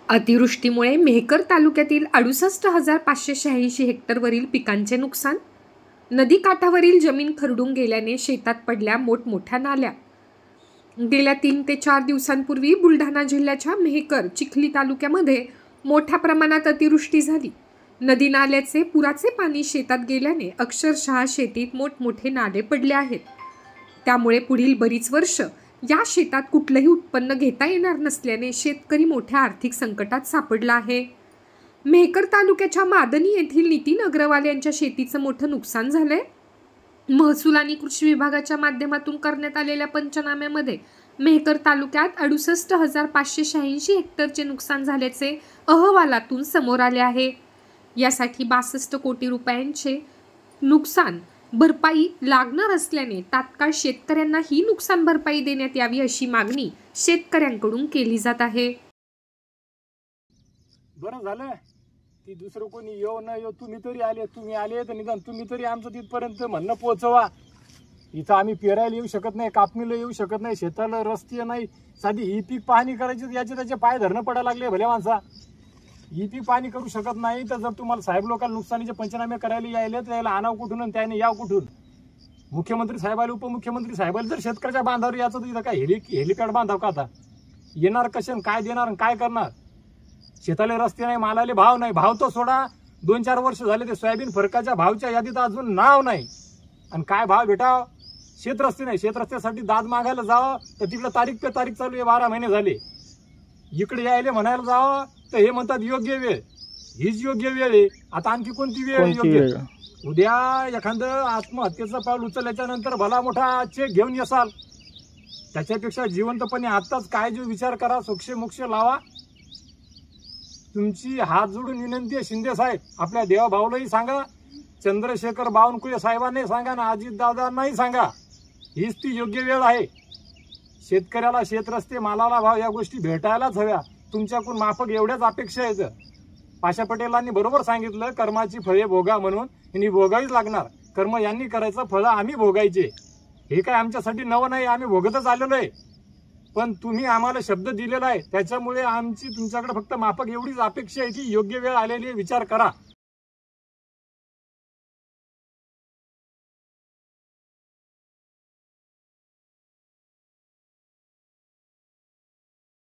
अतिवृष्टीमुळे मेहकर तालुक्यातील 68,586 हेक्टरवरील पिकांचे नुकसान. नदीकाठावरील जमीन खरडून गेल्याने शेतात पडल्या मोठमोठ्या नाल्या. गेल्या 3 ते 4 दिवसांपूर्वी बुलढाणा जिल्ह्याच्या मेहकर चिखली तालुक्यामध्ये मोठ्या प्रमाणात अतिवृष्टी झाली. नदी नाल्याचे पुराचे पाणी शेतात गेल्याने अक्षरशः शेतीत मोठमोठे नाले पडले आहेत. त्यामुळे पुढील बरीच वर्ष या शेतात कुठलंही उत्पन्न घेता येणार नसल्याने शेतकरी मोठ्या आर्थिक संकटात सापडला आहे. मेहकर तालुक्याच्या मादनी येथील नितीन अग्रवाल यांच्या शेतीचं मोठं नुकसान झालंय. महसूल आणि कृषी विभागाच्या माध्यमातून करण्यात आलेल्या पंचनाम्यामध्ये मेहकर तालुक्यात 68,586 हेक्टरचे नुकसान झाल्याचे अहवालातून समोर आले आहे. यासाठी 62 कोटी रुपयांचे नुकसान भरपाई लागणार असल्याने तात्काळ शेतकऱ्यांना ही नुकसान भरपाई देण्यात यावी अशी मागणी शेतकऱ्यांकडून केली जात आहे. बरं झालं की दुसरं कोणी येऊ न येऊ, तुम्ही आले तर निदान तुम्ही तरी आमचं तिथपर्यंत म्हणणं पोहोचवा. इथं आम्ही पेरायला येऊ शकत नाही, कापणीला येऊ शकत नाही, शेताला रस्ते नाही, साधी ही पीक पाहणी करायची याचे त्याचे पाय धरणं पडायला लागले. भले माणसा ही पीक पाहणी करू शकत नाही तर जर तुम्हाला साहेब लोकांना नुकसानीचे पंचनामे करायला यायले तर यायला आणावं कुठून आणि त्याने याव कुठून? मुख्यमंत्री साहेबाला उपमुख्यमंत्री साहेबाला जर शेतकऱ्याच्या बांधावर याचं तर इथं काय हेलिपॅड बांधाव का? आता येणार कसे, काय देणार, काय करणार? शेताले रस्ते नाही, मालाले भाव नाही. भाव तो सोडा, 2-4 वर्ष झाले ते सोयाबीन फरकाच्या भावच्या यादीत अजून नाव नाही. आणि काय भाव भेटाव? शेतरस्ते नाही. शेतरस्त्यासाठी दाद मागायला जावं तर तिकडे तारीख पे तारीख चालू आहे, 12 महिने झाले. इकडे यायले म्हणायला जावं तर हे म्हणतात योग्य वेळ. हीच योग्य वेळ आहे. आता आणखी कोणती वेळ योग्य? उद्या एखादं आत्महत्येचं पाऊल उचलल्याच्या नंतर भला मोठा चेक घेऊन येसाल. त्याच्यापेक्षा जिवंतपणे आत्ताच काय जो विचार करा, सोक्ष मोक्ष लावा. तुमची हात जोडून विनंती आहे शिंदे साहेब, आपल्या देवाभाऊलाही सांगा, चंद्रशेखर बावनकुळे साहेबांनाही सांगा ना अजितदादांनाही सांगा, हीच ती योग्य वेळ आहे. शेतकऱ्याला शेतरस्ते, मालाला भाव या गोष्टी भेटायलाच हव्या. तुमच्याकडून माफक एवढ्याच अपेक्षा आहेत. पाशा पटेलांनी बरोबर सांगितलं, कर्माची फळे भोगा म्हणून. यांनी भोगावीच लागणार. कर्म यांनी करायचं, फळं आम्ही भोगायचे. हे काय आमच्यासाठी नवं नाही, आम्ही भोगतच आलेलो आहे. पण तुम्ही आम्हाला शब्द दिलेला आहे, त्याच्यामुळे आमची तुमच्याकडे फक्त माफक एवढीच अपेक्षा आहे की योग्य वेळ आलेली विचार करा.